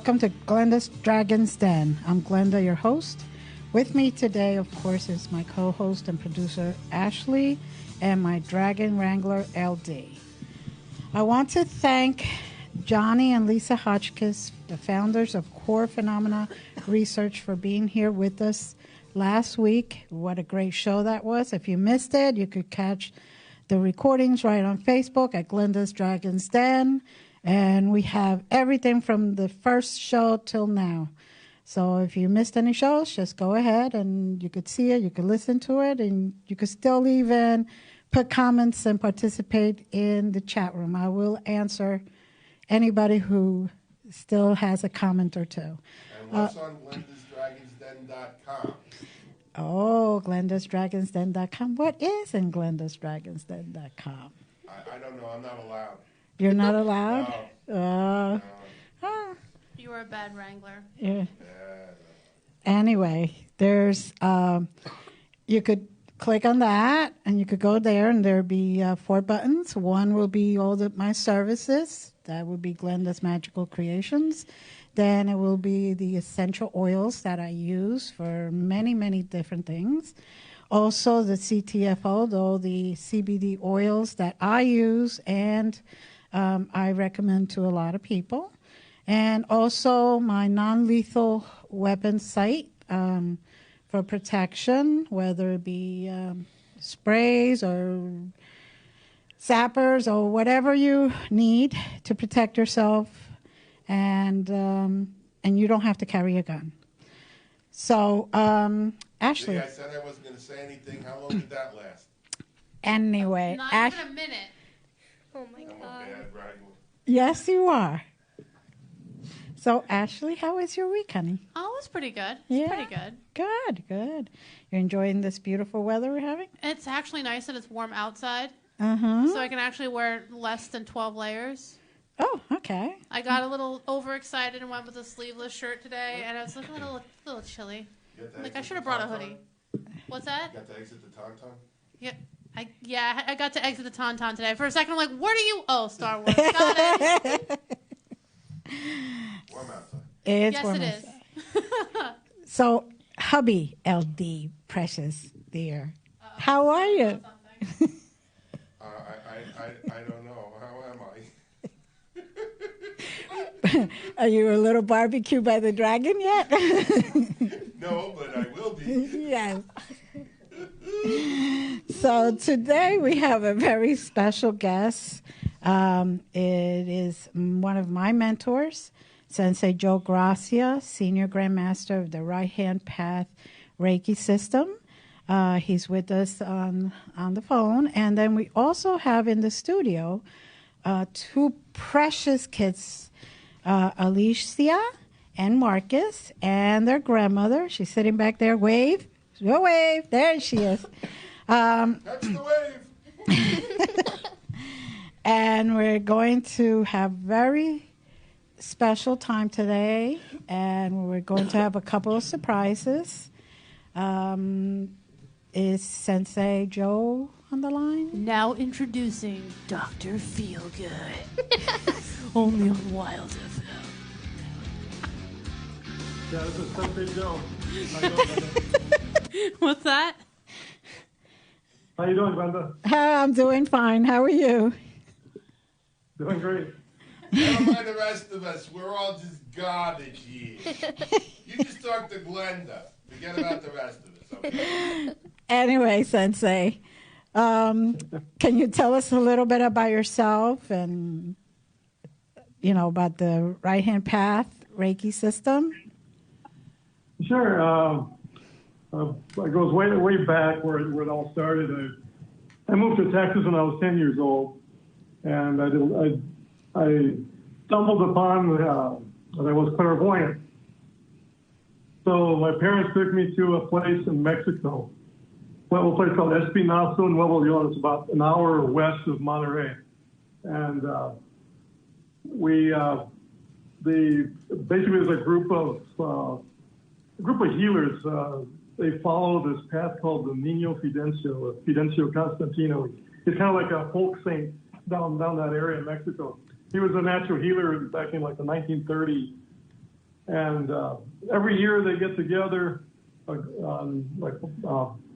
welcome to Glenda's Dragon's Den. I'm Glenda, your host. With me today, of course, is my co-host and producer, Ashley, and my Dragon Wrangler, LD. I want to thank Johnny and Lisa Hotchkiss, the founders of Core Phenomena Research, for being here with us last week. What a great show that was. If you missed it, you could catch the recordings right on Facebook at Glenda's Dragon's Den. And we have everything from the first show till now. So if you missed any shows, just go ahead and you could see it, you could listen to it, and you could still even put comments and participate in the chat room. I will answer anybody who still has a comment or two. And what's on glendasdragonsden.com? Oh, glendasdragonsden.com. What is in glendasdragonsden.com? I don't know. I'm not allowed. You're not allowed? No. You were a bad wrangler. Yeah. Anyway, there's you could click on that, and you could go there, and there'll be 4 buttons. One will be all my services. That would be Glenda's Magical Creations. Then it will be the essential oils that I use for many, many different things. Also, the CTFO, though, the CBD oils that I use and I recommend to a lot of people. And also my non-lethal weapon site for protection, whether it be sprays or zappers or whatever you need to protect yourself, and you don't have to carry a gun. So, Ashley. I said I wasn't going to say anything. How long did that last? Anyway. Not even a minute. Oh my I'm God. a bad wrangler. Yes, you are. So, Ashley, how was your week, honey? Oh, it was pretty good. Yeah? Pretty good. Good. You're enjoying this beautiful weather we're having? It's actually nice that it's warm outside, Uh-huh. so I can actually wear less than 12 layers. Oh, okay. I got a little overexcited and went with a sleeveless shirt today, and I was looking a little chilly. Like, I should have brought a hoodie. What's that? You got to exit the Tauntaun? Yeah. I got to exit the Tauntaun today. For a second, I'm like, what are you? Oh, Star Wars. Got it. Warm outside. It's Yes, warm it outside. is. So, hubby, LD, precious dear, how are you? I don't know. How am I? Are you a little barbecue by the dragon yet? No, but I will be. Yes. So today we have a very special guest. It is one of my mentors, Sensei Joe Gracia, Senior Grandmaster of the Right Hand Path Reiki system. He's with us on the phone. And then we also have in the studio 2 precious kids, Alicia and Marcus, and their grandmother. She's sitting back there. Wave. Go wave. There she is. That's the wave. And we're going to have very special time today, and we're going to have a couple of surprises. Is Sensei Joe on the line? Now introducing Dr. Feelgood. Only on Wild FM. Yeah, this is Sensei Joe. How you doing, Glenda? What's that? How you doing, Glenda? I'm doing fine. How are you? Doing great. Never mind the rest of us. We're all just garbage here. You just talk to Glenda. Forget about the rest of us, okay? Anyway, Sensei, can you tell us a little bit about yourself and, about the Right Hand Path Reiki system? Sure. It goes way back where it all started. I moved to Texas when I was 10 years old, and I stumbled upon that I was clairvoyant. So my parents took me to a place in Mexico, a place called Espinazo in Nuevo León. It's about an hour west of Monterrey, and basically there's a group of healers. They follow this path called the Niño Fidencio Constantino. He's kind of like a folk saint down that area in Mexico. He was a natural healer back in like the 1930s And every year they get together,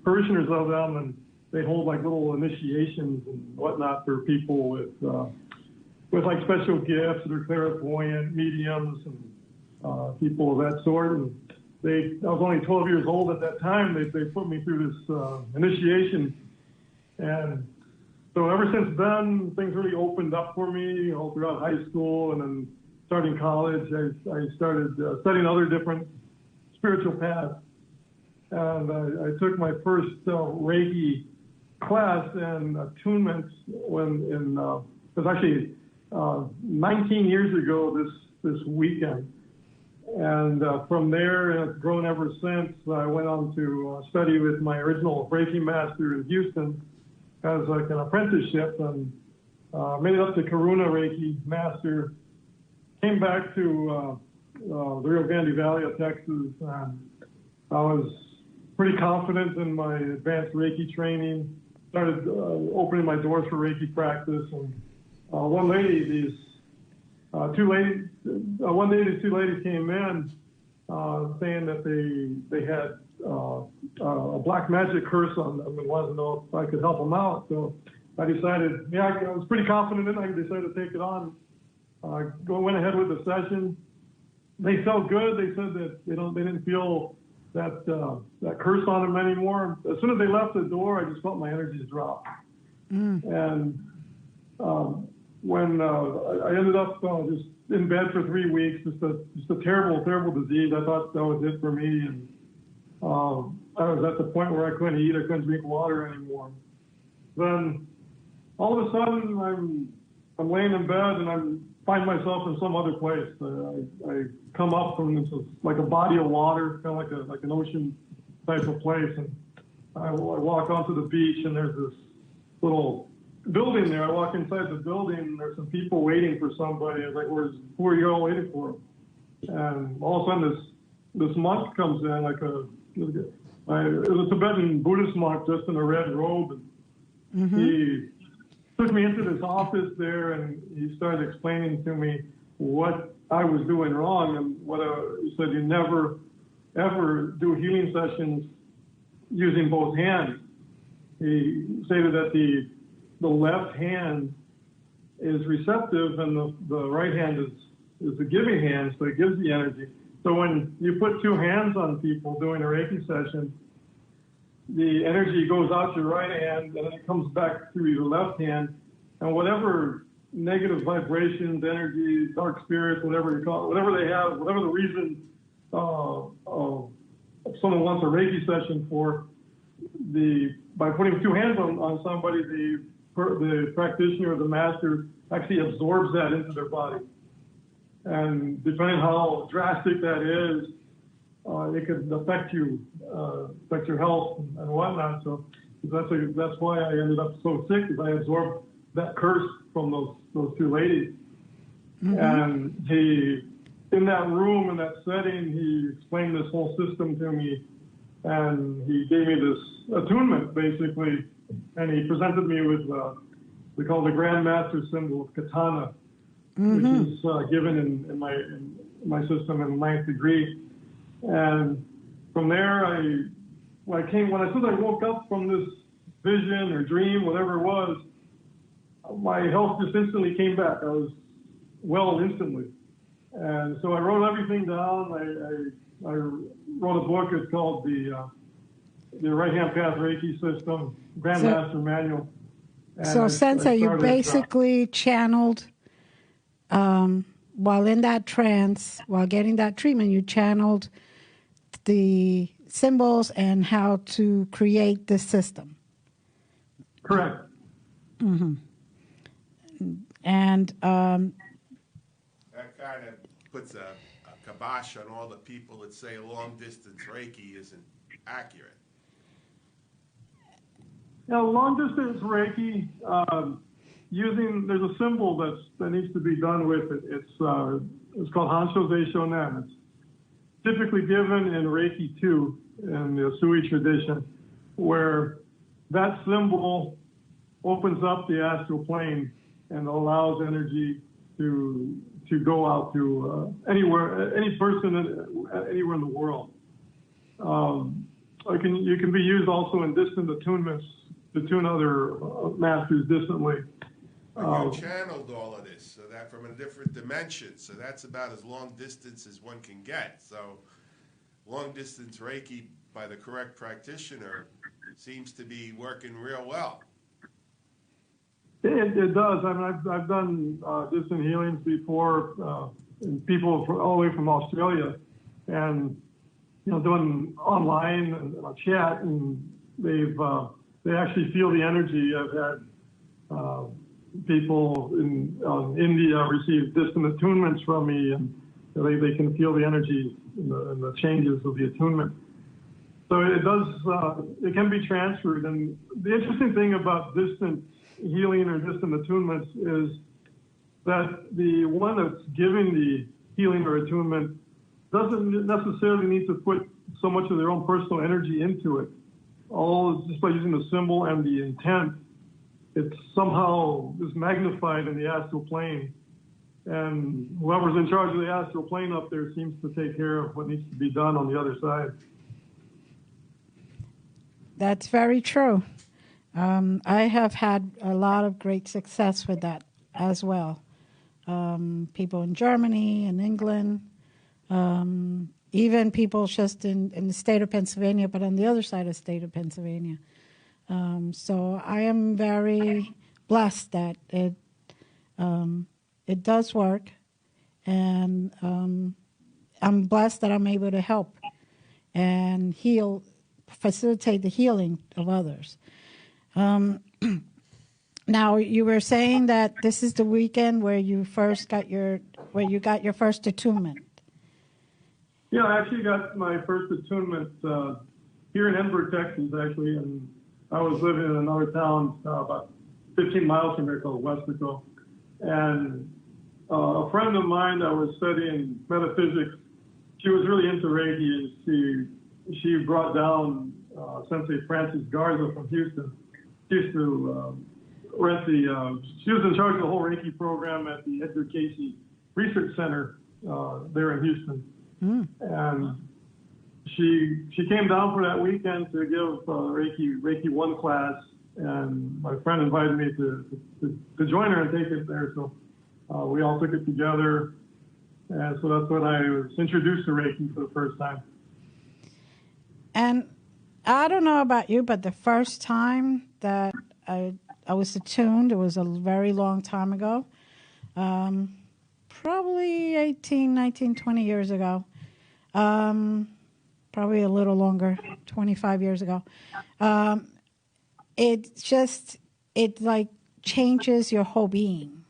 parishioners of them, and they hold like little initiations and whatnot for people with like special gifts that are clairvoyant, mediums, and people of that sort. And I was only 12 years old at that time. They put me through this initiation, and so ever since then, things really opened up for me all throughout high school, and then starting college, I started studying other different spiritual paths. And I took my first Reiki class in attunements it was actually 19 years ago this weekend. And from there, it's grown ever since. I went on to study with my original Reiki master in Houston as like an apprenticeship, and made it up to Karuna Reiki master. Came back to the Rio Grande Valley of Texas, and I was pretty confident in my advanced Reiki training. Started opening my doors for Reiki practice, and one day these two ladies came in saying that they had a black magic curse on them and wanted to know if I could help them out. So I decided, I was pretty confident in it. I decided to take it on. Went ahead with the session. They felt good. They said that they didn't feel that curse on them anymore. As soon as they left the door, I just felt my energies drop. And when I ended up just in bed for 3 weeks, just a terrible, terrible disease. I thought that was it for me, and I was at the point where I couldn't eat, I couldn't drink water anymore. Then all of a sudden, I'm laying in bed and I find myself in some other place. I come up from this like a body of water, kind of like an ocean type of place, and I walk onto the beach, and there's this little building there. I walk inside the building, and there's some people waiting for somebody. I was like, who are you all waiting for? And all of a sudden, this monk comes in, it was a Tibetan Buddhist monk dressed in a red robe. And he took me into this office there, and he started explaining to me what I was doing wrong, and he said, you never, ever do healing sessions using both hands. He stated that the left hand is receptive, and the right hand is the giving hand, so it gives the energy. So when you put two hands on people doing a Reiki session, the energy goes out your right hand, and then it comes back through your left hand, and whatever negative vibrations, energy, dark spirits, whatever you call it, whatever they have, whatever the reason someone wants a Reiki session for, by putting two hands on somebody, the practitioner or the master actually absorbs that into their body. And depending how drastic that is, it could affect you, affect your health and whatnot. So that's why I ended up so sick, because I absorbed that curse from those two ladies. And in that room, in that setting, he explained this whole system to me, and he gave me this attunement, basically, and he presented me with we call the Grandmaster symbol of katana, which is given in my system in the 9th degree. And from there, when I woke up from this vision or dream, whatever it was, my health just instantly came back. I was well instantly. And so I wrote everything down. I wrote a book. It's called the Right Hand Path Reiki System, Grandmaster Manual. So, Sensei, you basically channeled, while in that trance, while getting that treatment, you channeled the symbols and how to create this system. Correct. And that kind of puts a kibosh on all the people that say long-distance Reiki isn't accurate. Long distance Reiki, there's a symbol that needs to be done with it. It's called Hansho Shonen. It's typically given in Reiki 2 in the Sui tradition, where that symbol opens up the astral plane and allows energy to to go out to anywhere, any person anywhere in the world. You can be used also in distant attunements to tune other masters distantly. You channeled all of this, so that from a different dimension. So that's about as long distance as one can get. So long distance Reiki by the correct practitioner seems to be working real well. It does. I mean, I've done distant healings before, and people all the way from Australia, and doing online and chat, and they actually feel the energy. I've had people in India receive distant attunements from me, and they can feel the energy and the changes of the attunement. So it does. It can be transferred, and the interesting thing about distant healing or distant attunements is that the one that's giving the healing or attunement doesn't necessarily need to put so much of their own personal energy into it. All just by using the symbol and the intent, it somehow is magnified in the astral plane. And whoever's in charge of the astral plane up there seems to take care of what needs to be done on the other side. That's very true. I have had a lot of great success with that as well. People in Germany and England, even people just in the state of Pennsylvania, but on the other side of the state of Pennsylvania. So I am very blessed that it does work, and I'm blessed that I'm able to help and facilitate the healing of others. Now, you were saying that this is the weekend where you got your first attunement. Yeah, I actually got my first attunement here in Edinburgh, Texas, actually, and I was living in another town about 15 miles from here called Westico. And a friend of mine that was studying metaphysics, she was really into Reiki, and she brought down Sensei Francis Garza from Houston. She used to she was in charge of the whole Reiki program at the Edgar Cayce Research Center there in Houston. And she came down for that weekend to give Reiki 1 class, and my friend invited me to join her and take it there. So we all took it together, and so that's when I was introduced to Reiki for the first time. And I don't know about you, but the first time that I was attuned, it was a very long time ago, probably 18, 19, 20 years ago, probably a little longer, 25 years ago. It like changes your whole being.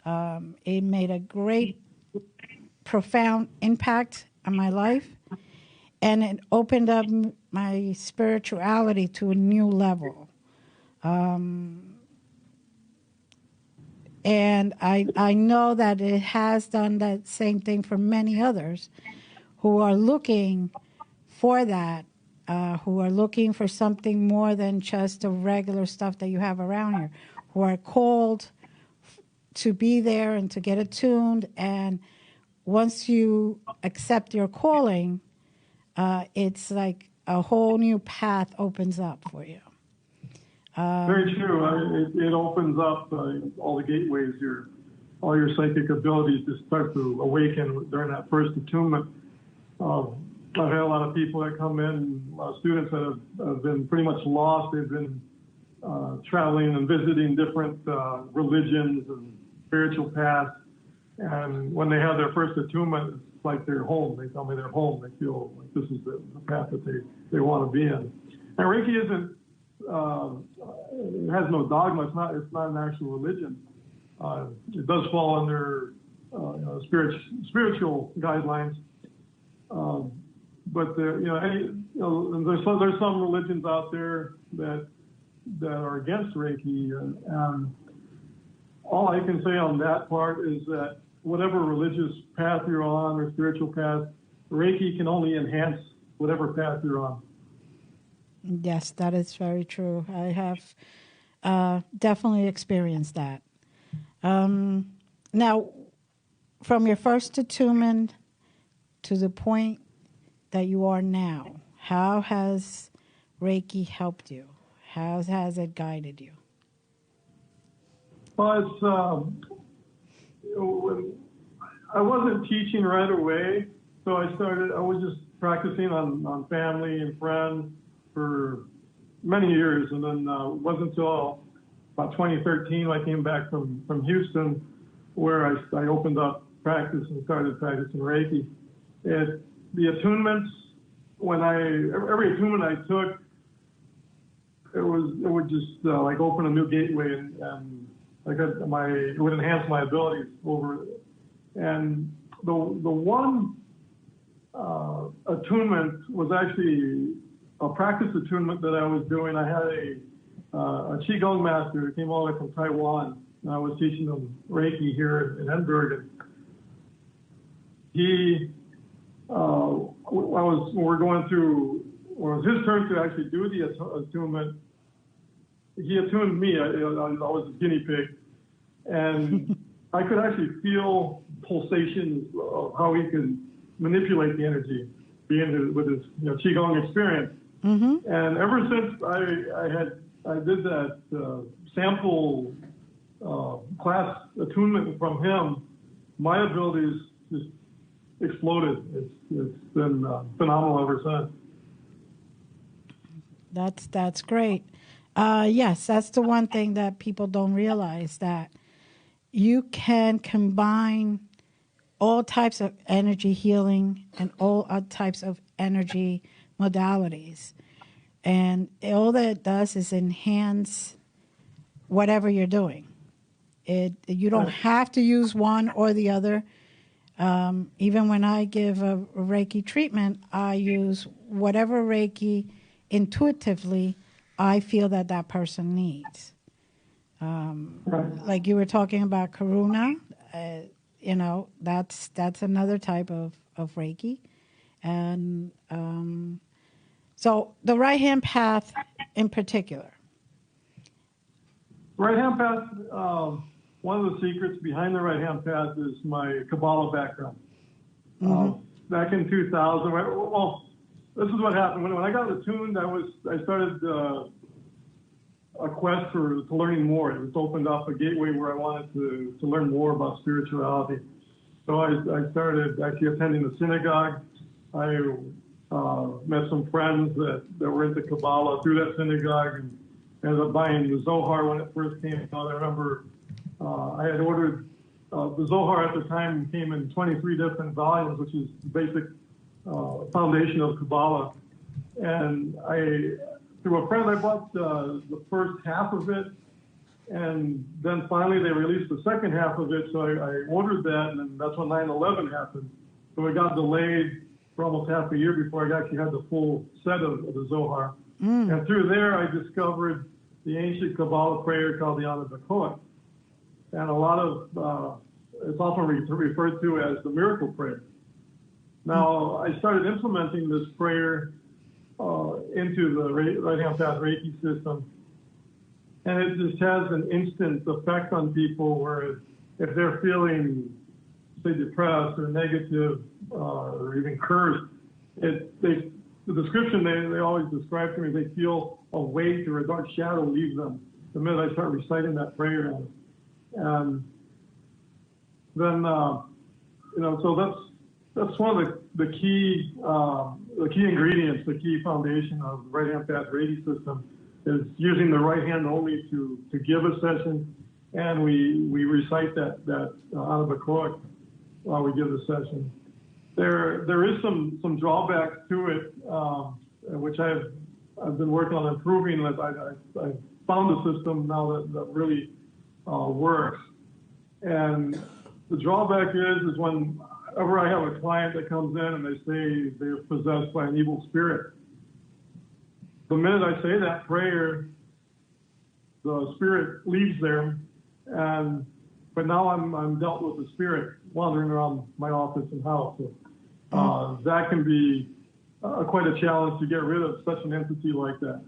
It made a great, profound impact on my life, and it opened up my spirituality to a new level. And I know that it has done that same thing for many others who are looking for that, who are looking for something more than just the regular stuff that you have around here, who are called to be there and to get attuned. And once you accept your calling, it's like a whole new path opens up for you. Very true. It opens up all the gateways. All your psychic abilities just start to awaken during that first attunement. I've had a lot of people that come in, a lot of students that have been pretty much lost. They've been traveling and visiting different religions and spiritual paths. And when they have their first attunement, it's like they're home. They tell me they're home. They feel like this is the path that they want to be in. And Reiki isn't, it has no dogma. It's not an actual religion. It does fall under spiritual guidelines. But there's some religions out there that are against Reiki, and all I can say on that part is that whatever religious path you're on or spiritual path, Reiki can only enhance whatever path you're on. Yes, that is very true. I have definitely experienced that. Now, from your first attunement to the point that you are now, how has Reiki helped you? How has it guided you? Well, I wasn't teaching right away, so I was just practicing on family and friends for many years, and then it wasn't until about 2013 I came back from Houston where I opened up practice and started practicing Reiki. The attunements, every attunement I took, it would just like open a new gateway and it would enhance my abilities over it. And the one attunement was actually a practice attunement that I was doing. I had a Qigong master who came all the way from Taiwan, and I was teaching him Reiki here in Edinburgh. He, when we're going through, when it was his turn to actually do the attunement, he attuned me. I was a guinea pig, and I could actually feel pulsations of how he could manipulate the energy, with his Qigong experience. Mm-hmm. And ever since I did that sample class attunement from him, my abilities just exploded. It's been phenomenal ever since. That's great. Yes, that's the one thing that people don't realize, that you can combine all types of energy healing and all types of energy modalities. And all that it does is enhance whatever you're doing. You don't have to use one or the other. Even when I give a Reiki treatment, I use whatever Reiki intuitively I feel that person needs. Like you were talking about Karuna, that's another type of Reiki. And so the Right Hand Path in particular. Right Hand Path, one of the secrets behind the Right Hand Path is my Kabbalah background. Mm-hmm. Back in 2000, this is what happened. When I got attuned, I started a quest to learning more. It opened up a gateway where I wanted to learn more about spirituality. So I started actually attending the synagogue. I met some friends that were into Kabbalah through that synagogue, and ended up buying the Zohar when it first came out. I remember I had ordered the Zohar at the time, came in 23 different volumes, which is the basic foundation of Kabbalah. And through a friend, I bought the first half of it, and then finally they released the second half of it, so I ordered that, and then that's when 9/11 happened. So it got delayed for almost half a year before I actually had the full set of the Zohar. Mm. And through there, I discovered the ancient Kabbalah prayer called the Anabakot. And a lot of, it's often referred to as the miracle prayer. Now, I started implementing this prayer into the Right Hand Path Reiki system, and it just has an instant effect on people where if they're feeling, say, depressed or negative or even cursed, the description they always describe to me, they feel a weight or a dark shadow leave them the minute I start reciting that prayer. And then, so that's one of the key ingredients, the key foundation of the Right Hand Path Reiki system is using the right hand only to give a session, and we recite that Anabakot while we give the session. There is some drawbacks to it, which I've been working on improving. I found a system now that really works, and the drawback is whenever I have a client that comes in and they say they're possessed by an evil spirit, the minute I say that prayer, the spirit leaves there, but now I'm dealt with the spirit wandering around my office and house. So, that can be quite a challenge to get rid of such an entity like that.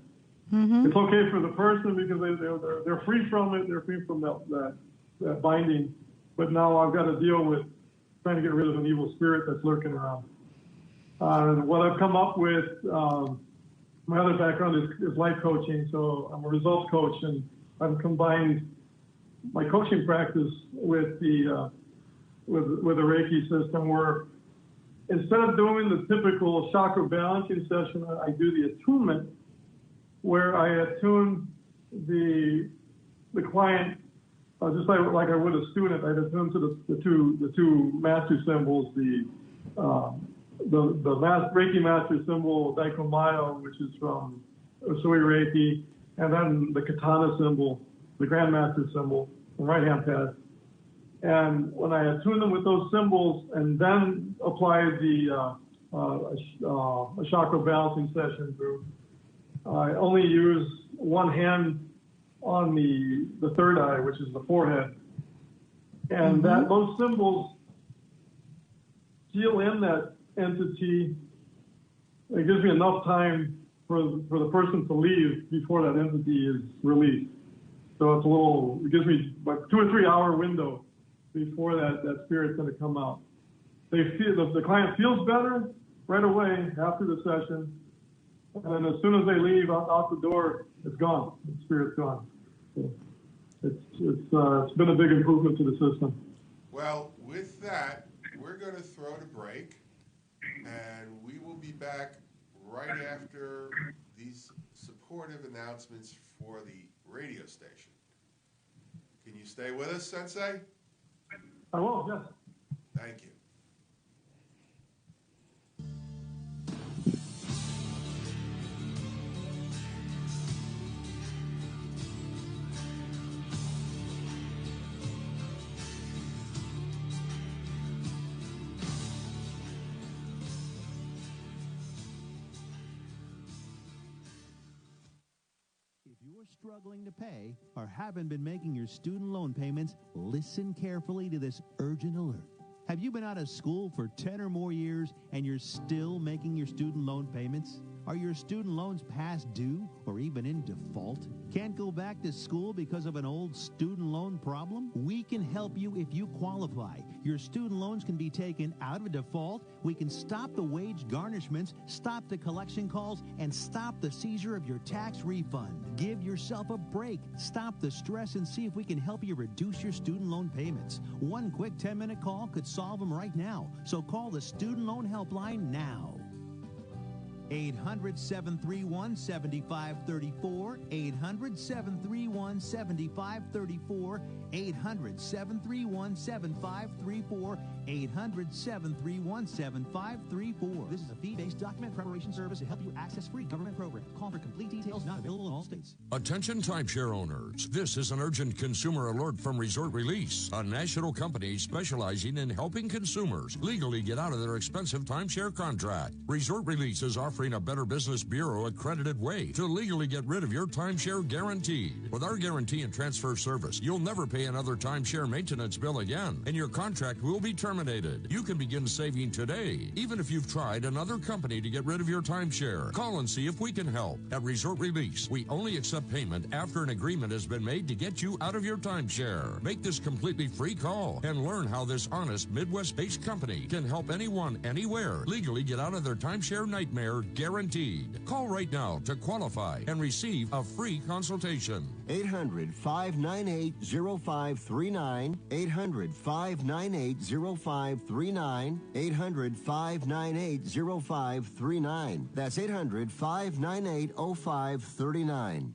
Mm-hmm. It's okay for the person because they're free from it, they're free from that binding. But now I've got to deal with trying to get rid of an evil spirit that's lurking around. What I've come up with, my other background is life coaching, so I'm a results coach, and I've combined my coaching practice with the Reiki system, where instead of doing the typical chakra balancing session, I do the attunement, where I attune the client just like I would a student. I'd attune to the two master symbols, the Reiki master symbol Daikomayo, which is from Usui Reiki, and then the katana symbol, the Grandmaster symbol, the Right Hand Path. And when I attune them with those symbols and then apply the a chakra balancing session through, I only use one hand on the third eye, which is the forehead. And those symbols seal in that entity. It gives me enough time for the person to leave before that entity is released. So it gives me like 2 or 3 hour window before that spirit's going to come out. The client feels better right away after the session, and then as soon as they leave out the door, it's gone. The spirit's gone. So it's been a big improvement to the system. Well, with that, we're going to throw to break, and we will be back right after these supportive announcements for the radio station. Can you stay with us, Sensei? I will, yes. Thank you. If you're struggling to pay or haven't been making your student loan payments, listen carefully to this urgent alert. Have you been out of school for 10 or more years and you're still making your student loan payments? Are your student loans past due or even in default? Can't go back to school because of an old student loan problem? We can help you if you qualify. Your student loans can be taken out of default. We can stop the wage garnishments, stop the collection calls, and stop the seizure of your tax refund. Give yourself a break. Stop the stress and see if we can help you reduce your student loan payments. One quick 10-minute call could solve them right now. So call the Student Loan Helpline now. 800-731-7534, 800-731-7534, 800-731-7534, 800-731-7534. This is a fee-based document preparation service to help you access free government programs. Call for complete details, not available in all states. Attention timeshare owners. This is an urgent consumer alert from Resort Release, a national company specializing in helping consumers legally get out of their expensive timeshare contract. Resort Release is offering a Better Business Bureau accredited way to legally get rid of your timeshare guaranteed. With our guarantee and transfer service, you'll never pay another timeshare maintenance bill again, and your contract will be terminated. You can begin saving today, even if you've tried another company to get rid of your timeshare. Call and see if we can help. At Resort Release, we only accept payment after an agreement has been made to get you out of your timeshare. Make this completely free call and learn how this honest Midwest-based company can help anyone, anywhere, legally get out of their timeshare nightmare guaranteed. Call right now to qualify and receive a free consultation. 800-598-0539, 800-598-0539, 800-598-0539. That's 800-598-0539.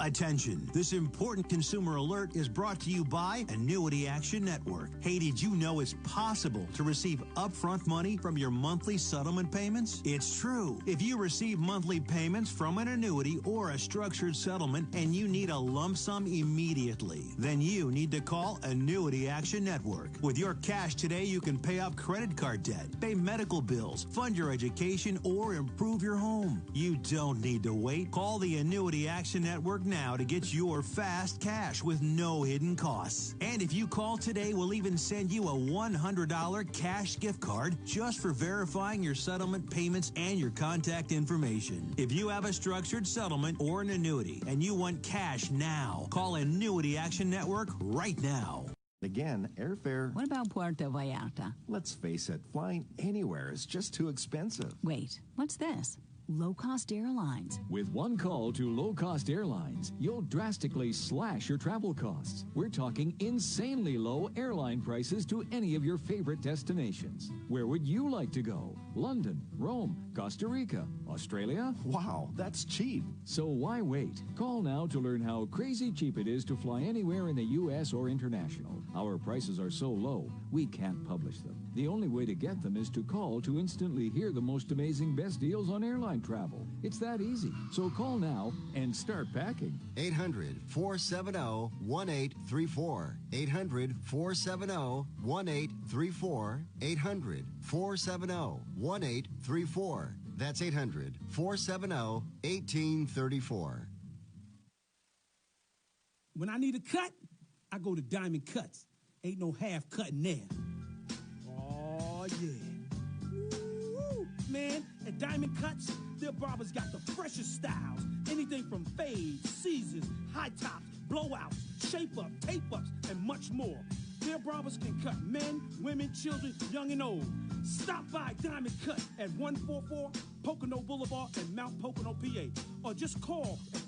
Attention, this important consumer alert is brought to you by Annuity Action Network. Hey, did you know it's possible to receive upfront money from your monthly settlement payments? It's true. If you receive monthly payments from an annuity or a structured settlement and you need a lump sum immediately, then you need to call Annuity Action Network. With your cash today, you can pay off credit card debt, pay medical bills, fund your education, or improve your home. You don't need to wait. Call the Annuity Action Network now to get your fast cash with no hidden costs. And if you call today, we'll even send you a $100 cash gift card just for verifying your settlement payments and your contact information. If you have a structured settlement or an annuity and you want cash now, call Annuity Action Network right now. Again, airfare, What about Puerto Vallarta? let's face it, flying anywhere is just too expensive. Wait, what's this? Low-cost airlines. With one call to low-cost airlines, you'll drastically slash your travel costs. We're talking insanely low airline prices to any of your favorite destinations. Where would you like to go? London, Rome, Costa Rica, Australia? Wow, that's cheap. So why wait? Call now to learn how crazy cheap it is to fly anywhere in the U.S. or international. Our prices are so low, we can't publish them. The only way to get them is to call to instantly hear the most amazing best deals on airline travel. It's that easy. So call now and start packing. 800-470-1834. 800-470-1834. 800-470-1834. That's 800-470-1834. When I need a cut, I go to Diamond Cuts. Ain't no half cutting there. Oh, yeah. Woo, man, at Diamond Cuts, their barbers got the freshest styles. Anything from fades, seasons, high tops, blowouts, shape-up, tape-ups, and much more. Their barbers can cut men, women, children, young and old. Stop by Diamond Cut at 144 Pocono Boulevard in Mount Pocono, PA. Or just call at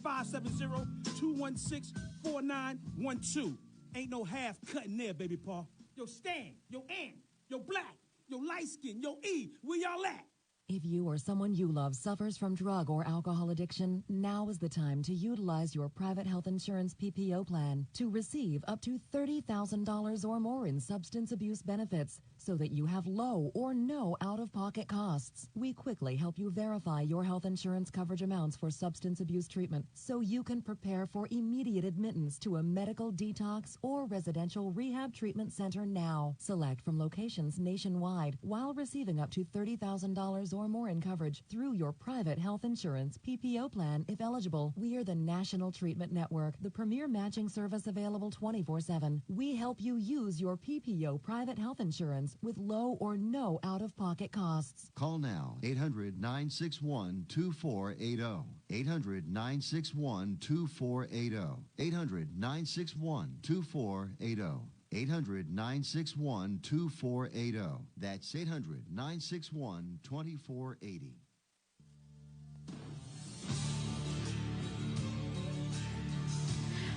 570-216-4912. Ain't no half cutting there, baby paw. Yo, Stan, yo, Ann, yo, Black, yo, Light Skin, yo, E, where y'all at? If you or someone you love suffers from drug or alcohol addiction, now is the time to utilize your private health insurance PPO plan to receive up to $30,000 or more in substance abuse benefits so that you have low or no out-of-pocket costs. We quickly help you verify your health insurance coverage amounts for substance abuse treatment so you can prepare for immediate admittance to a medical detox or residential rehab treatment center now. Select from locations nationwide while receiving up to $30,000 or more in coverage through your private health insurance PPO plan if eligible. We are the National Treatment Network, the premier matching service available 24/7. We help you use your PPO private health insurance with low or no out-of-pocket costs. Call now, 800-961-2480. 800-961-2480. 800-961-2480. 800-961-2480. That's 800-961-2480.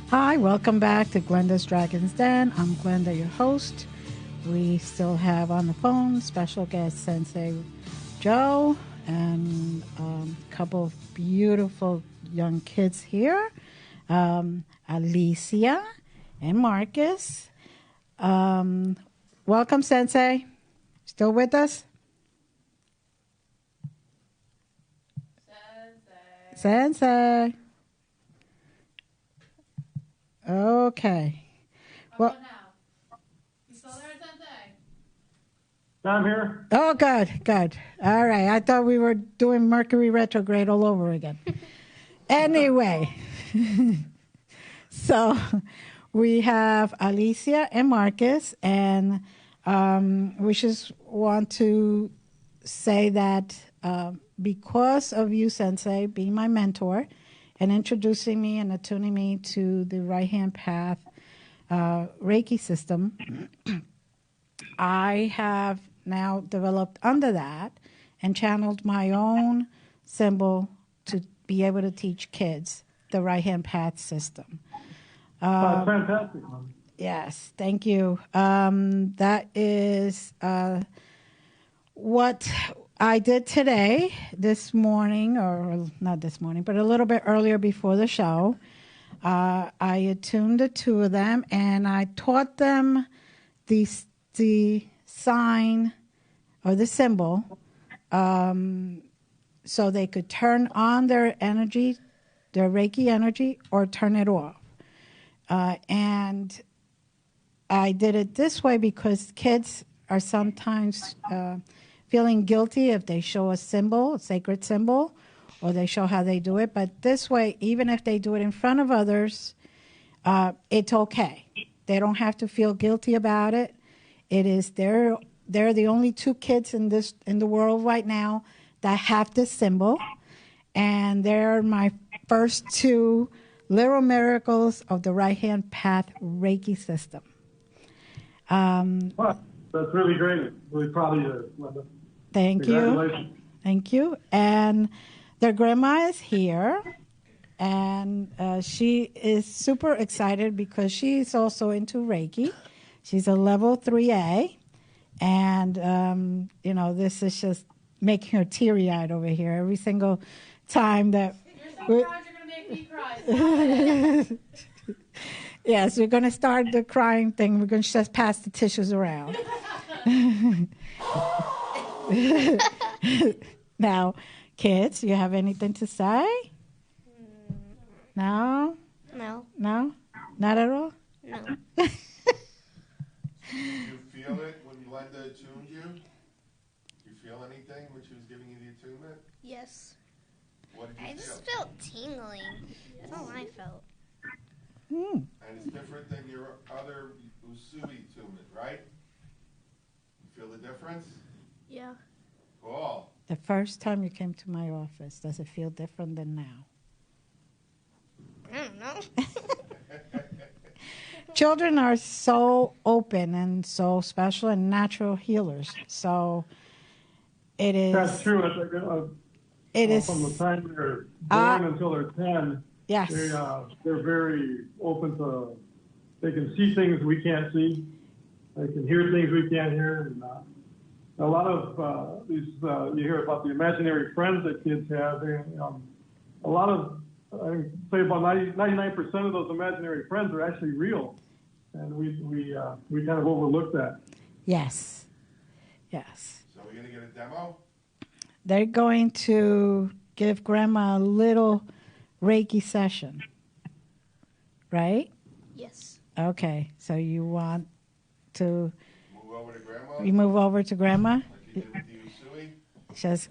Hi, welcome back to Glenda's Dragon's Den. I'm Glenda, your host. We still have on the phone special guest Sensei Joe and a couple of beautiful young kids here, Alicia and Marcus. Welcome, Sensei. Still with us? Sensei. Okay. Well, You still there, Sensei? I'm here. oh, good, good. All right. I thought we were doing Mercury retrograde all over again. Anyway, so we have Alicia and Marcus, and we just want to say that because of you, Sensei, being my mentor and introducing me and attuning me to the Right Hand Path Reiki system, I have now developed under that and channeled my own symbol to be able to teach kids the Right Hand Path system. Fantastic. Yes, thank you. That is what I did today, this morning, or not this morning, but a little bit earlier before the show. I attuned the two of them, and I taught them the sign or the symbol so they could turn on their energy, their Reiki energy, or turn it off. And I did it this way because kids are sometimes feeling guilty if they show a symbol, a sacred symbol, or they show how they do it. But this way, even if they do it in front of others, it's okay. They don't have to feel guilty about it. It is they're the only two kids in the world right now that have this symbol, and they're my first two little miracles of the Right Hand Path Reiki system. Well, that's really great. I'm really proud of you, Glenda. Thank you. Congratulations. Thank you. And their grandma is here, and she is super excited because she's also into Reiki. She's a level 3A, and, you know, this is just making her teary-eyed over here every single time that... You're so proud you're going to make me cry. Yes, we're going to start the crying thing. We're going to just pass the tissues around. Now, kids, you have anything to say? No? No. No? Not at all? No. Did you feel it when Glenda attuned you? Did you feel anything when she was giving you the attunement? Yes. What did you I feel? just felt tingling. That's all I felt. And it's different than your other Usui attunement, right? You feel the difference? Yeah. Cool. The first time you came to my office, does it feel different than now? I don't know. Children are so open and so special and natural healers. So it is... That's true. It's like, it is... From the time they're born until they're 10, yes. They're very open to... They can see things we can't see. They can hear things we can't hear. And a lot of these, you hear about the imaginary friends that kids have. A lot of, I say about 99% of those imaginary friends are actually real. And we kind of overlook that. Yes. Yes. So we're going to get a demo? They're going to give Grandma a little Reiki session. Right? Yes. Okay. So you want to... Move over to Grandma? You move over to Grandma? Like you did with the Usui? Says,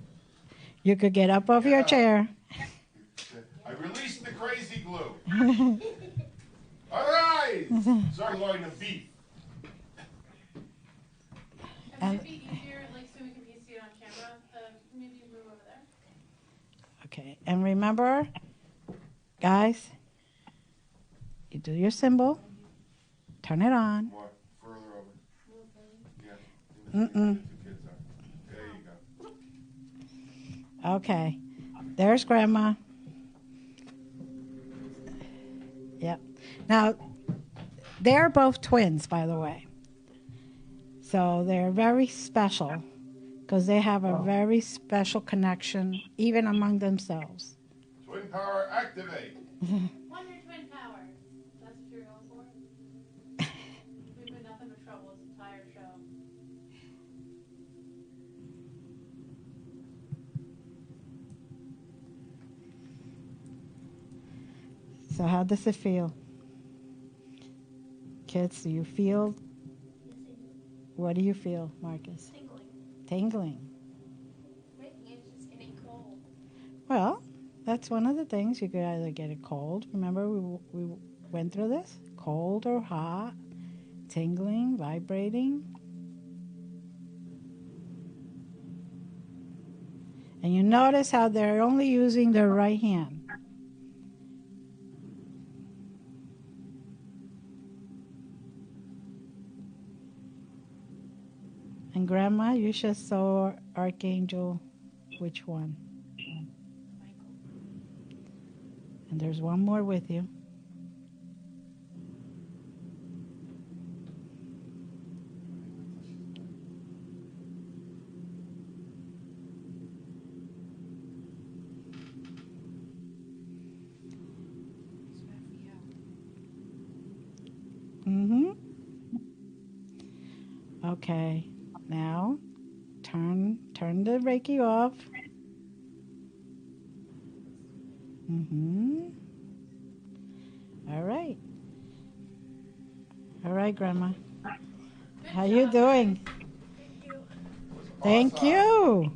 you could get up off your chair. I released the crazy glue. Arise! Sirloin of beef. It might be easier, like, so we can see it on camera. Maybe you move over there. Okay. And remember, guys, you do your symbol. Turn it on. More further over. Yeah. Mm-mm. There you go. Okay. There's Grandma. Yep. Now, they're both twins, by the way. So they're very special because they have a very special connection, even among themselves. Twin power activate. Wonder twin power. That's what you're going for? We've been nothing but trouble this entire show. So how does it feel? Kids, do you feel? What do you feel, Marcus? Tingling. Tingling. My hand's just getting cold. Well, that's one of the things. You could either get it cold. Remember we went through this? Cold or hot, tingling, vibrating. And you notice how they're only using their right hand. And Grandma, you just saw Archangel, which one? Michael. And there's one more with you. Mm-hmm. Okay. Now, turn the Reiki off. Mm-hmm. All right. All right, Grandma. How you doing? Thank you.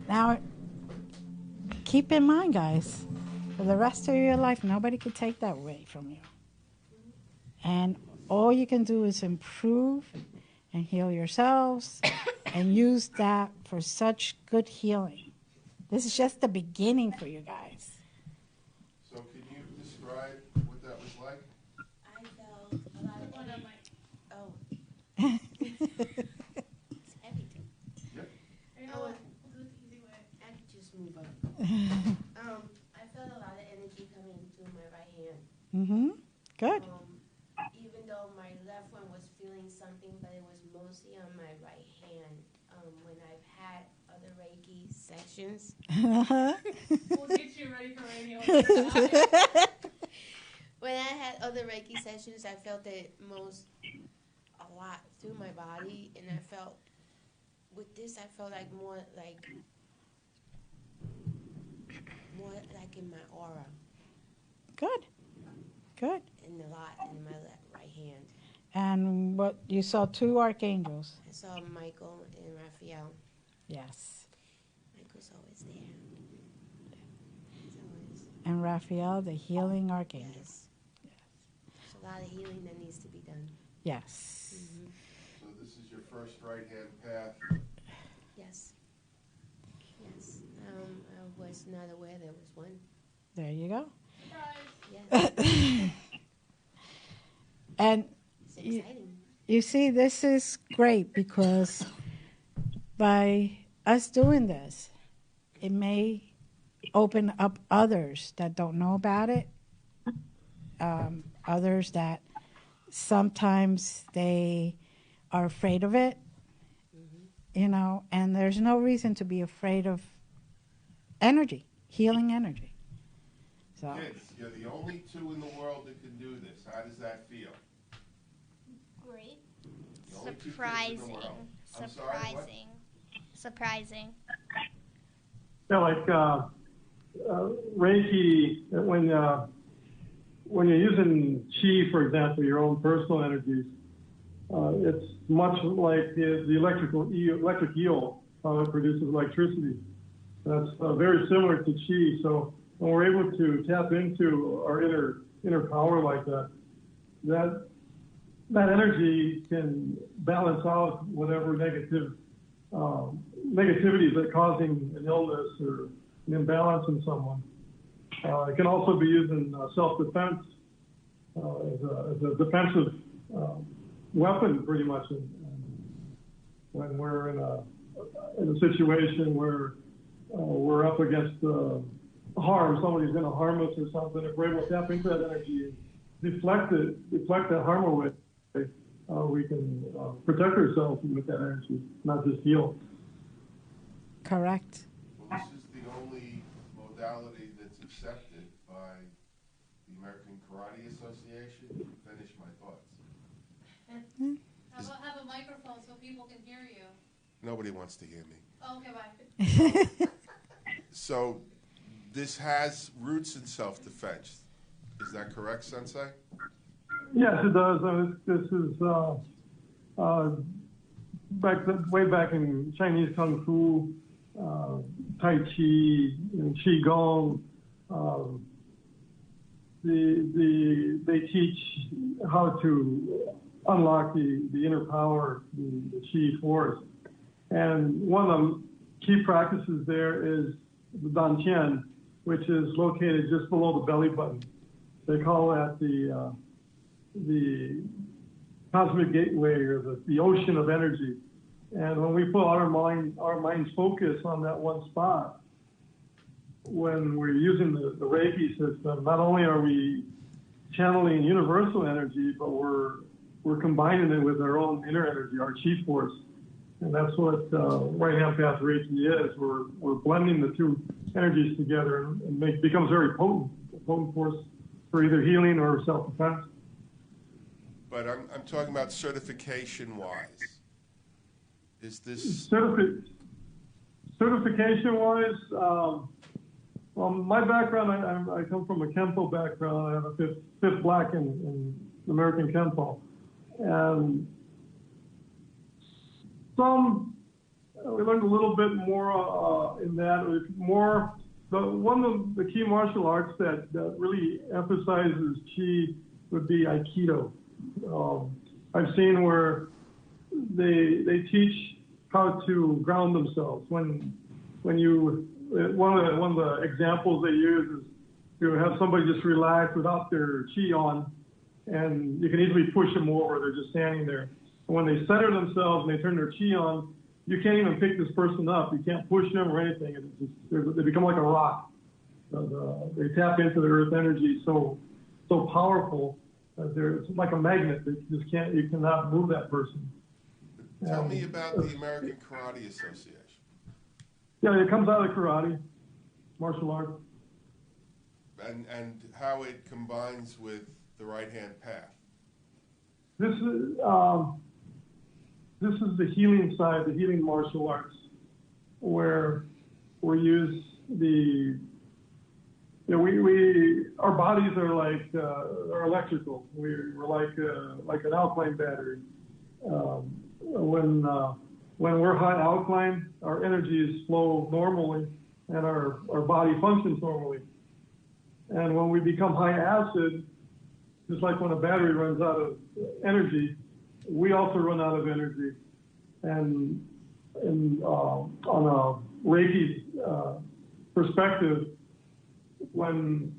Now, keep in mind, guys, for the rest of your life, nobody could take that away from you. And all you can do is improve and heal yourselves and use that for such good healing. This is just the beginning for you guys. So can you describe what that was like? I felt a lot of energy. right hand. Mm-hmm. Good. Even though my left one was feeling something, but it was mostly on my right hand. When I've had other Reiki sessions. We'll get you ready for radio. When I had other Reiki sessions, I felt it a lot through my body, and I felt, with this, I felt like more like in my aura. Good. Good. And a lot in my right hand. And what you saw 2 archangels. I saw Michael and Raphael. Yes. Michael's always there. And Raphael, the healing archangel. Yes. There's a lot of healing that needs to be done. Yes. Mm-hmm. So this is your first right hand path? Yes. Yes. I was not aware there was one. There you go. Yes. And it's exciting. You see, this is great because by us doing this, it may open up others that don't know about it, others that sometimes they are afraid of it, you know, and there's no reason to be afraid of energy, healing energy. So. Kids, you're the only 2 in the world that can do this. How does that feel? Great. The only 2 kids in the Surprising. world. I'm sorry, what? Surprising. Yeah, like Reiki, when you're using chi, for example, your own personal energies, it's much like the electric eel, how it produces electricity. That's very similar to chi. So when we're able to tap into our inner power like that, that energy can balance out whatever negativities that are causing an illness or an imbalance in someone. It can also be used in self-defense as a defensive weapon, pretty much. When we're in a situation where we're up against harm, somebody's going to harm us or something, if we're able to tap into that energy and deflect that harm away, we can protect ourselves with that energy, not just heal. Correct. Well, this is the only modality that's accepted by the American Karate Association. Finish my thoughts. Have a microphone so people can hear you. Nobody wants to hear me. Oh, okay, bye. So this has roots in self-defense. Is that correct, Sensei? Yes, it does. This is way back in Chinese Kung Fu, Tai Chi, and Qigong. They teach how to unlock the inner power, the Qi force. And one of the key practices there is the Dantian, which is located just below the belly button. They call that the cosmic gateway, or the ocean of energy. And when we put our mind's focus on that one spot, when we're using the Reiki system, not only are we channeling universal energy, but we're combining it with our own inner energy, our chi force. And that's what Right Hand Path Reiki is. We're blending the 2 energies together and becomes very potent, a potent force for either healing or self-defense. But I'm talking about certification-wise. Is this... Certification-wise, well, my background, I come from a Kempo background. I have a fifth black in American Kempo. And we learned a little bit more in that. One of the key martial arts that really emphasizes chi would be Aikido. I've seen where they teach how to ground themselves. One of the examples they use is you have somebody just relax without their chi on, and you can easily push them over. They're just standing there. And when they center themselves and they turn their chi on, you can't even pick this person up. You can't push them or anything. They become like a rock. They tap into the earth energy so powerful that it's like a magnet. You cannot move that person. Tell me about the American Karate Association. Yeah, it comes out of karate, martial arts. And how it combines with the Right Hand Path. This is the healing side, the healing martial arts, where we use our bodies are like are electrical. We're like an alkaline battery. When we're high alkaline, our energies flow normally, and our body functions normally. And when we become high acid, just like when a battery runs out of energy, we also run out of energy. And on a Reiki perspective, when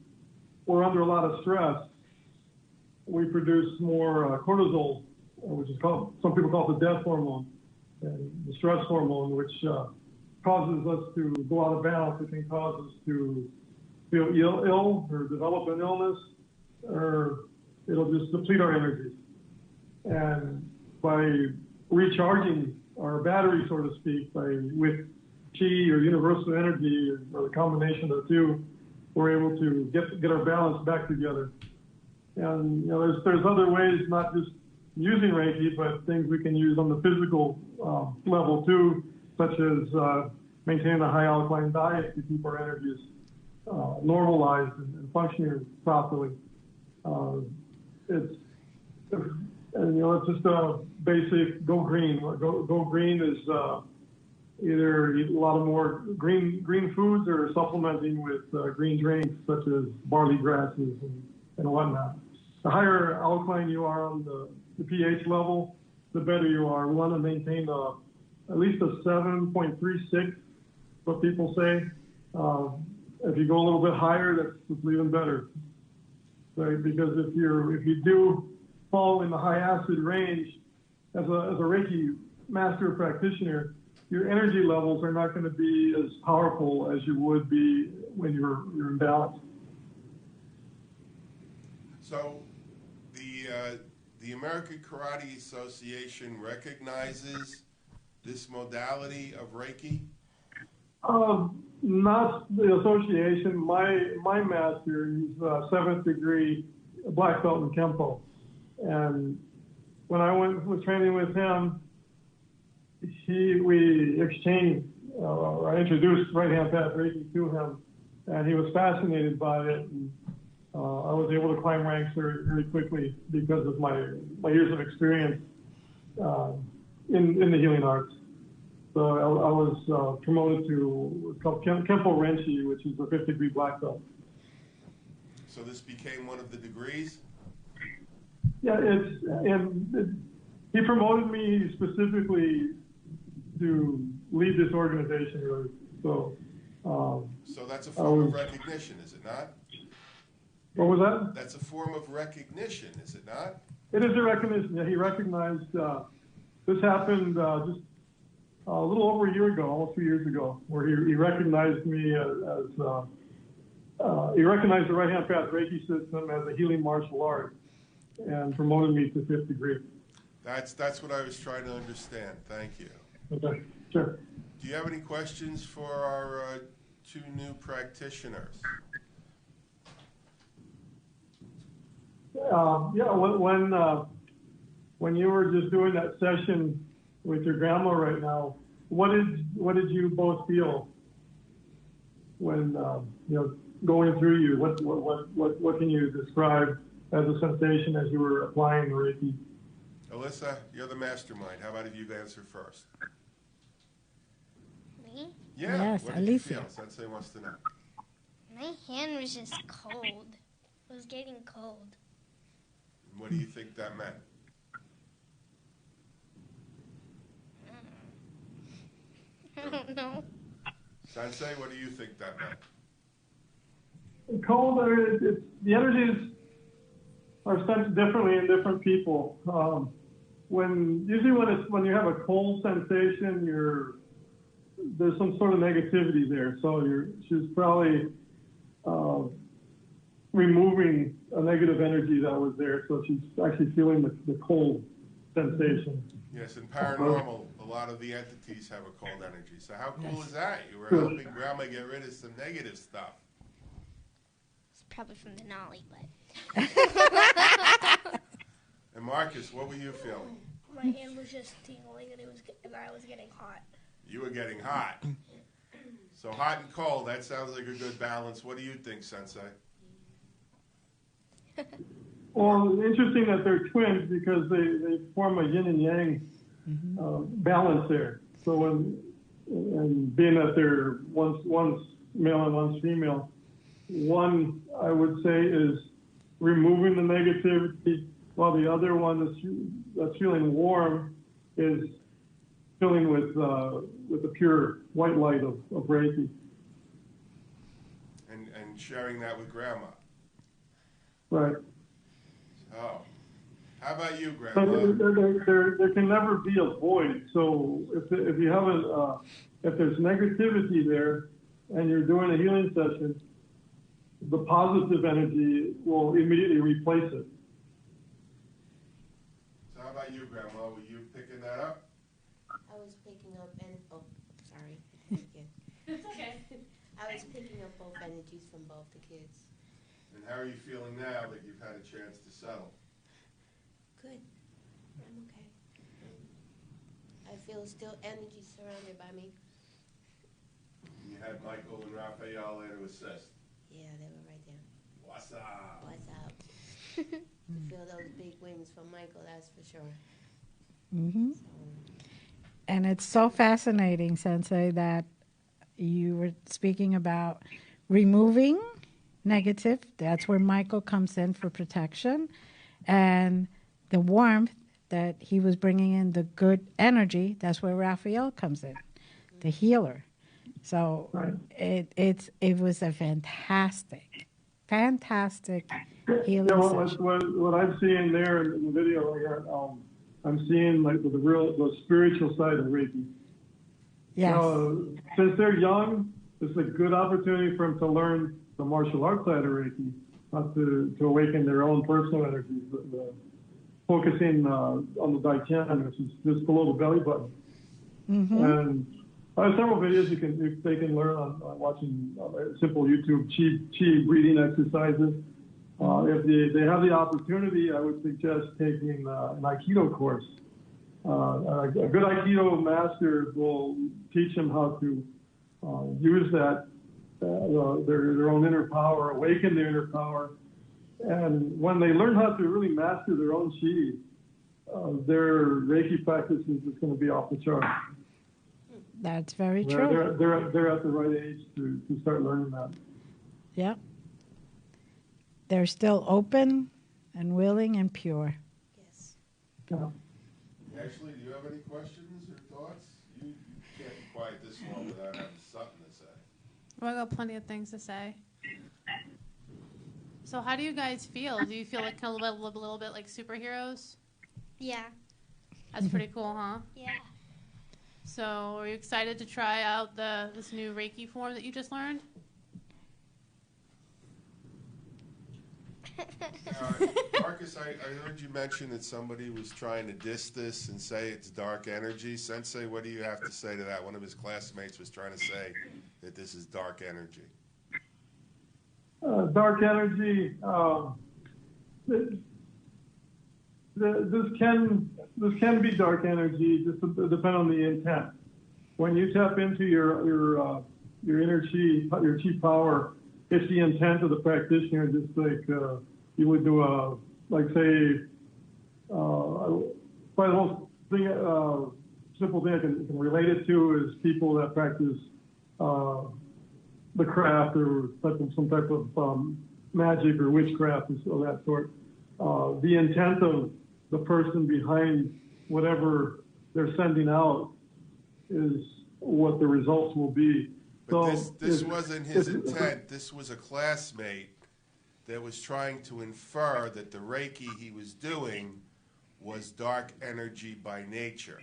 we're under a lot of stress, we produce more cortisol, which is called, some people call it the death hormone, and the stress hormone, which causes us to go out of balance. It can cause us to feel ill or develop an illness, or it'll just deplete our energies. And by recharging our battery, so to speak, with chi or universal energy, or the combination of the two, we're able to get our balance back together. And there's other ways, not just using Reiki, but things we can use on the physical level too, such as maintaining a high alkaline diet to keep our energies normalized and functioning properly. It's just a basic go green. Go green is either eat a lot of more green foods or supplementing with green drinks such as barley grasses and whatnot. The higher alkaline you are on the pH level, the better you are. We want to maintain at least a 7.36, what people say. If you go a little bit higher, that's even better, right? Because if you do fall in the high acid range, as a Reiki master practitioner, your energy levels are not going to be as powerful as you would be when you're in balance. So the American Karate Association recognizes this modality of Reiki? Not the association. My master, he's 7th degree black belt in Kempo. And when I was training with him, we exchanged, I introduced Right Hand Path Reiki to him, and he was fascinated by it. And, I was able to climb ranks very, very quickly because of my years of experience in the healing arts. So I was promoted to what's called Kempo Renshi, which is a 5th degree black belt. So this became one of the degrees? Yeah, he promoted me specifically to lead this organization, really. So that's a form of recognition, is it not? What was that? That's a form of recognition, is it not? It is a recognition. Yeah, he recognized this happened just a little over a year ago, almost 2 years ago, where he recognized me as he recognized the Right Hand Path Reiki system as a healing martial art and promoted me to 5th degree. That's what I was trying to understand. Thank you. Okay, sure. Do you have any questions for our two new practitioners? When you were just doing that session with your grandma right now, what did you both feel when going through you? What can you describe as a sensation as you were applying the Reiki? Alyssa, you're the mastermind. How about if you answer first? Me? Yeah. Yes, what did you Alicia. feel? Sensei wants to know. My hand was just cold. It was getting cold. What do you think that meant? I don't know. Sensei, what do you think that meant? Cold, the energies are sensed differently in different people. When you have a cold sensation, there's some sort of negativity there. So she's probably removing a negative energy that was there. So she's actually feeling the cold sensation. Yes, in paranormal, a lot of the entities have a cold energy. So how cool is that? You were helping Grandma get rid of some negative stuff. It's probably from the Denali, but. And Marcus, what were you feeling? My hand was just tingling, and I was getting hot. You were getting hot. So hot and cold, that sounds like a good balance. What do you think, Sensei? Well, interesting that they're twins because they form a yin and yang balance there. So and being that they're one's male and one's female, one I would say is removing the negativity, while the other one that's feeling warm is filling with the pure white light of Reiki. And sharing that with Grandma. Right. Oh. How about you, Grandma? There can never be a void. So if you have if there's negativity there and you're doing a healing session, the positive energy will immediately replace it. So how about you, Grandma? Were you picking that up? I was picking up sorry. It's okay. I was picking up both energies from both the kids. And how are you feeling now that you've had a chance to settle? Good. I'm okay. I feel still energy surrounded by me. You had Michael and Raphael there to assist. Yeah, they were right there. What's up? What's up? You feel those big wings from Michael, that's for sure. Mm-hmm. And it's so fascinating, Sensei, that you were speaking about removing negative. That's where Michael comes in for protection. And the warmth that he was bringing in, the good energy, that's where Raphael comes in, the healer. So it was a fantastic healing session. What I'm seeing there in the video here, I'm seeing like the spiritual side of Reiki. Yes. Since they're young, it's a good opportunity for them to learn the martial arts side of Reiki, to awaken their own personal energies, focusing on the Daichen, which is just below the belly button. Mm-hmm. And I have several videos they can learn on watching simple YouTube chi breathing exercises. If they have the opportunity, I would suggest taking an Aikido course. A good Aikido master will teach them how to use that their own inner power, awaken their inner power, and when they learn how to really master their own chi, their Reiki practice is just going to be off the charts. That's very true. They're at the right age to start learning that. Yep. They're still open and willing and pure. Yes. Yeah. Ashley, do you have any questions or thoughts? You can't be quiet this long without having something to say. Well, I got plenty of things to say. So how do you guys feel? Do you feel like kind of a little bit like superheroes? Yeah. That's pretty cool, huh? Yeah. So are you excited to try out this new Reiki form that you just learned? Marcus, I heard you mention that somebody was trying to diss this and say it's dark energy. Sensei, what do you have to say to that? One of his classmates was trying to say that this is dark energy. Dark energy. This can be dark energy, just depending on the intent. When you tap into your inner chi, your chi power, it's the intent of the practitioner, just like you would do probably the most simple thing I can relate it to is people that practice the craft or some type of magic or witchcraft of that sort. The intent of the person behind whatever they're sending out is what the results will be. But this wasn't his intent. This was a classmate that was trying to infer that the Reiki he was doing was dark energy by nature.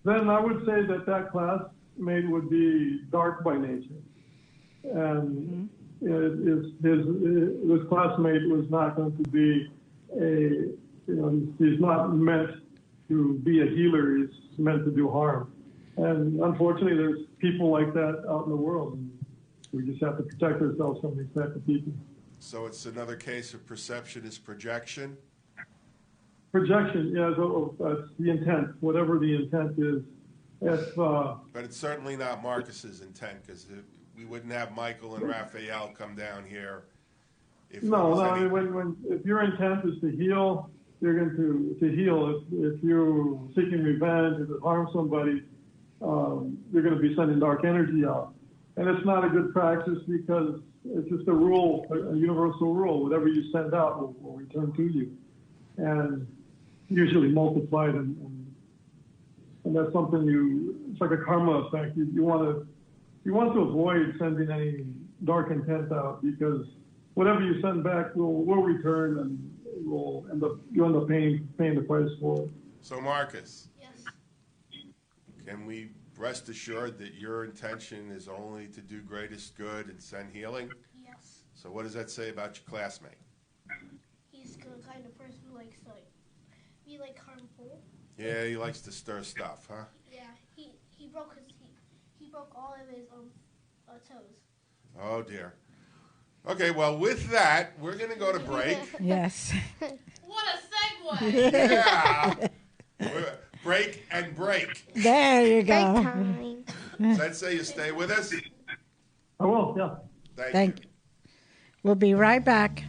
Then I would say that classmate would be dark by nature. And his classmate was not going to be he's not meant to be a healer. He's meant to do harm. And unfortunately, there's people like that out in the world. And we just have to protect ourselves from these type of people. So it's another case of perception is projection? Projection, yeah, that's the intent, whatever the intent is. But it's certainly not Marcus's intent, because we wouldn't have Michael and Raphael come down here. If your intent is to heal, you're going to heal. If you're seeking revenge, if you harm somebody, you're going to be sending dark energy out. And it's not a good practice, because it's just a rule, a universal rule. Whatever you send out will return to you, and usually multiplied. And that's something it's like a karma effect. You want to avoid sending any dark intent out, because whatever you send back will return, and you'll end up paying the price for it. So Marcus. Yes. Can we rest assured that your intention is only to do greatest good and send healing? Yes. So what does that say about your classmate? He's the kind of person who likes to be harmful. Yeah, he likes to stir stuff, huh? Yeah, he broke all of his toes. Oh dear. Okay, well with that, we're going to go to break. Yes. What a segue! Yeah. Break and break. There you go. Break time. Sensei, you stay with us? I will, yeah. Thank you. We'll be right back.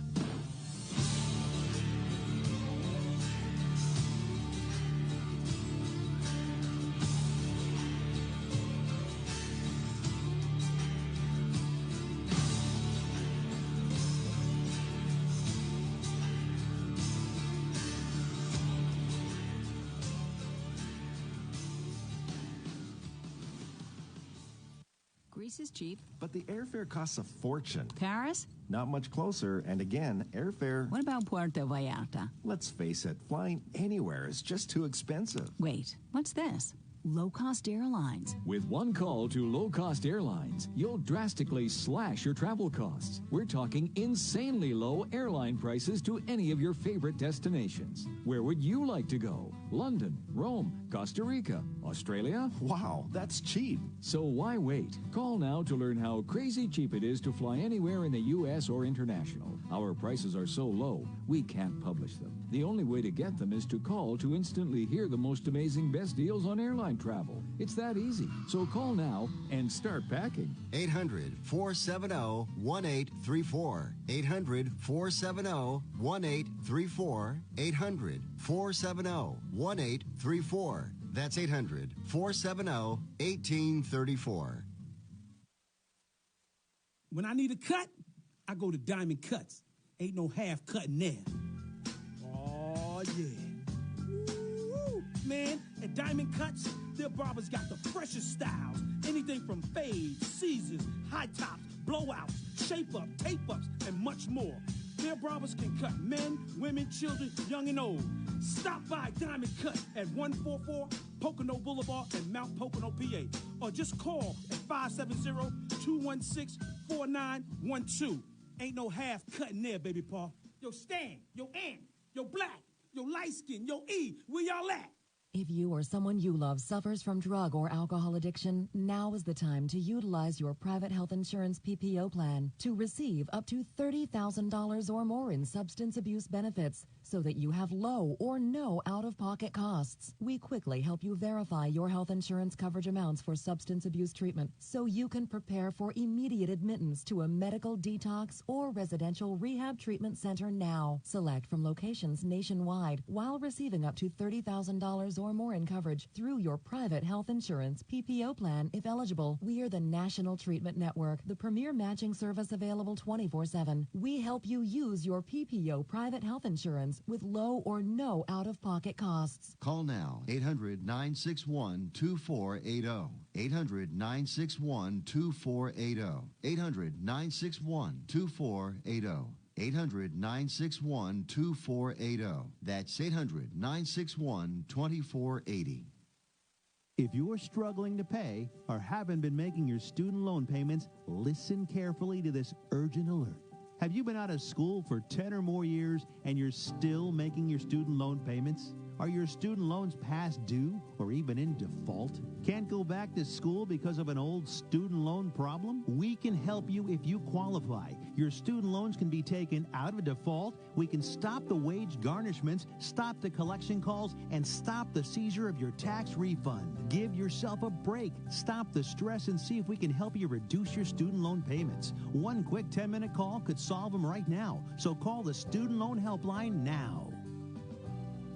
Greece is cheap. But the airfare costs a fortune. Paris? Not much closer, and again, airfare... What about Puerto Vallarta? Let's face it, flying anywhere is just too expensive. Wait, what's this? Low-cost airlines. With one call to low-cost airlines, you'll drastically slash your travel costs. We're talking insanely low airline prices to any of your favorite destinations. Where would you like to go? London, Rome, Costa Rica, Australia? Wow, that's cheap. So why wait? Call now to learn how crazy cheap it is to fly anywhere in the U.S. or international. Our prices are so low, we can't publish them. The only way to get them is to call to instantly hear the most amazing best deals on airline travel. It's that easy. So call now and start packing. 800-470-1834. 800-470-1834. 800-470-1834. That's 800-470-1834. When I need a cut, I go to Diamond Cuts. Ain't no half cutting there. Oh, yeah. Woo, man, at Diamond Cuts, their barbers got the freshest styles. Anything from fades, Caesars, high tops, blowouts, shape-up, tape-ups, and much more. Their barbers can cut men, women, children, young and old. Stop by Diamond Cut at 144 Pocono Boulevard in Mount Pocono, PA. Or just call at 570-216-4912. Ain't no half cutting there, baby paw. Yo, Stan, yo, Ant, yo, Black, yo, Light Skin, yo, E, where y'all at? If you or someone you love suffers from drug or alcohol addiction, now is the time to utilize your private health insurance PPO plan to receive up to $30,000 or more in substance abuse benefits so that you have low or no out-of-pocket costs. We quickly help you verify your health insurance coverage amounts for substance abuse treatment so you can prepare for immediate admittance to a medical detox or residential rehab treatment center now. Select from locations nationwide while receiving up to $30,000 or more in coverage through your private health insurance PPO plan if eligible. We are the National Treatment Network, the premier matching service available 24/7. We help you use your PPO private health insurance with low or no out-of-pocket costs. Call now, 800-961-2480. 800-961-2480. 800-961-2480. 800-961-2480. That's 800-961-2480. If you're struggling to pay or haven't been making your student loan payments, listen carefully to this urgent alert. Have you been out of school for 10 or more years and you're still making your student loan payments? Are your student loans past due or even in default? Can't go back to school because of an old student loan problem? We can help you if you qualify. Your student loans can be taken out of default. We can stop the wage garnishments, stop the collection calls, and stop the seizure of your tax refund. Give yourself a break. Stop the stress and see if we can help you reduce your student loan payments. One quick 10-minute call could solve them right now. So call the Student Loan Helpline now.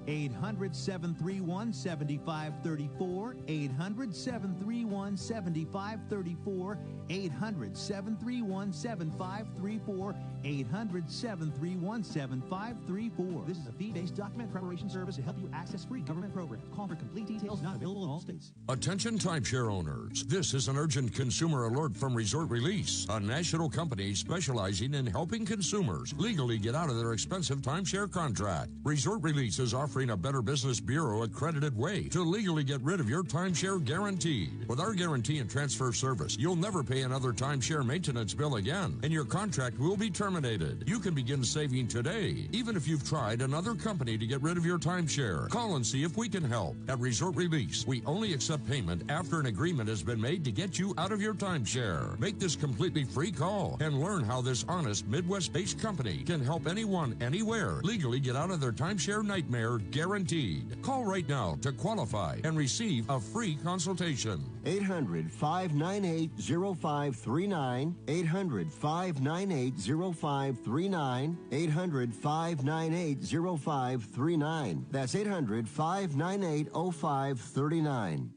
800-731-7534, 800-731-7534, 800-731-7534, 800-731-7534. This is a fee-based document preparation service to help you access free government programs. Call for complete details, not available in all states. Attention timeshare owners. This is an urgent consumer alert from Resort Release, a national company specializing in helping consumers legally get out of their expensive timeshare contract. Resort Release is offering a Better Business Bureau accredited way to legally get rid of your timeshare guaranteed. With our guarantee and transfer service, you'll never pay another timeshare maintenance bill again, and your contract will be terminated. You can begin saving today, even if you've tried another company to get rid of your timeshare. Call and see if we can help. At Resort Release, we only accept payment after an agreement has been made to get you out of your timeshare. Make this completely free call and learn how this honest Midwest-based company can help anyone, anywhere, legally get out of their timeshare nightmare guaranteed. Call right now to qualify and receive a free consultation. 800-598-0539, 800-598-0539, 800-598-0539. That's 800-598-0539.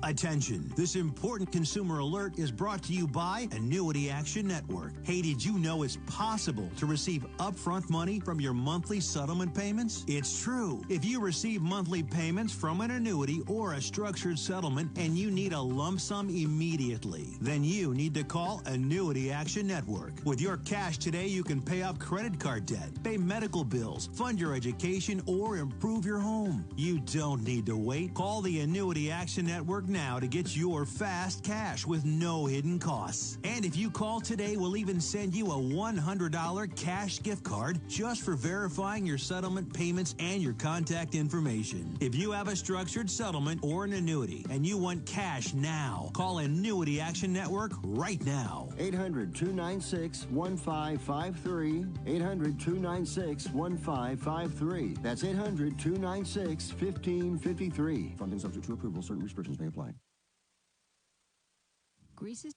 Attention, this important consumer alert is brought to you by Annuity Action Network. Hey, did you know it's possible to receive upfront money from your monthly settlement payments? It's true. If you receive monthly payments from an annuity or a structured settlement and you need a lump sum immediately, then you need to call Annuity Action Network. With your cash today, you can pay off credit card debt, pay medical bills, fund your education, or improve your home. You don't need to wait. Call the Annuity Action Network now to get your fast cash with no hidden costs. And if you call today, we'll even send you a $100 cash gift card just for verifying your settlement payments and your contact information. If you have a structured settlement or an annuity and you want cash now, call Annuity Action Network right now. 800-296-1553, 800-296-1553. That's 800-296-1553. Funding subject to approval. Certain restrictions may apply. Grease's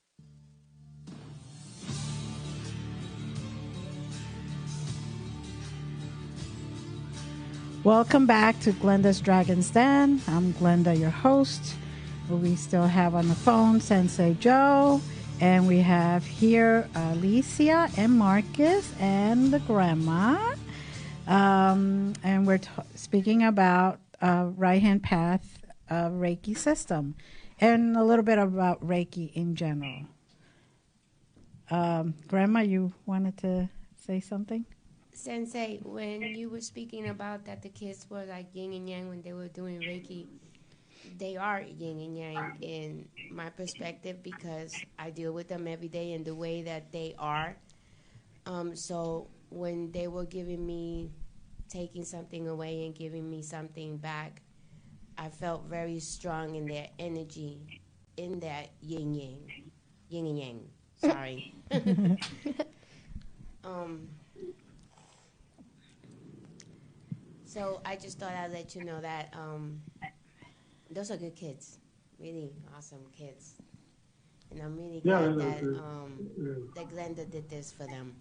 Welcome back to Glenda's Dragon's Den. I'm Glenda, your host. We still have on the phone Sensei Joe, and we have here Alicia and Marcus and the grandma. And we're speaking about Right Hand Path Reiki system and a little bit about Reiki in general. Grandma, you wanted to say something? Sensei, when you were speaking about that the kids were like yin and yang when they were doing Reiki, they are yin and yang in my perspective because I deal with them every day in the way that they are. So when they were giving me, taking something away and giving me something back, I felt very strong in their energy, in that yin and yang. Sorry. So I just thought I'd let you know that those are good kids, really awesome kids, and I'm really glad that Glenda did this for them.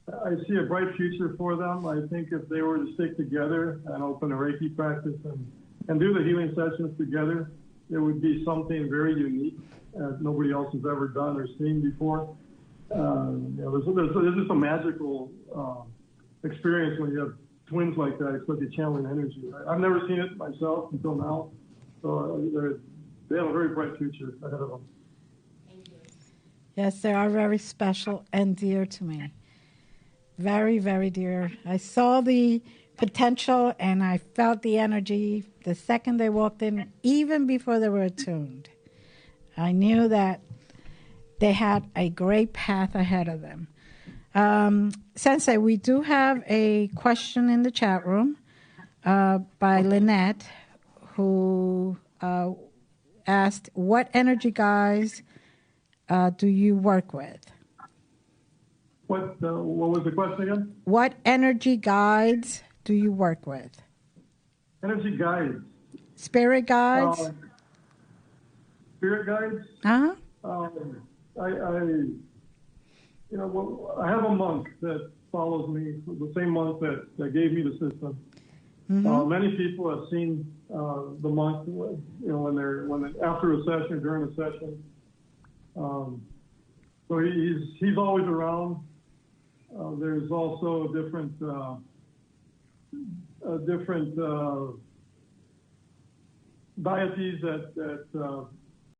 I see a bright future for them. I think if they were to stick together and open a Reiki practice and do the healing sessions together, it would be something very unique that nobody else has ever done or seen before. There's just a magical experience when you have twins like that, especially channeling energy. I've never seen it myself until now, so they have a very bright future ahead of them. Yes, they are very special and dear to me. Very, very dear. I saw the potential, and I felt the energy the second they walked in, even before they were attuned. I knew that they had a great path ahead of them. Sensei, we do have a question in the chat room by Lynette, who asked, what energy guides do you work with? What was the question again? What energy guides do you work with? Energy guides. Spirit guides? Spirit guides? Uh-huh. I have a monk that follows me, the same monk that gave me the system. Mm-hmm. Many people have seen the monk, when after a session, during a session. So he's always around. There's also different deities that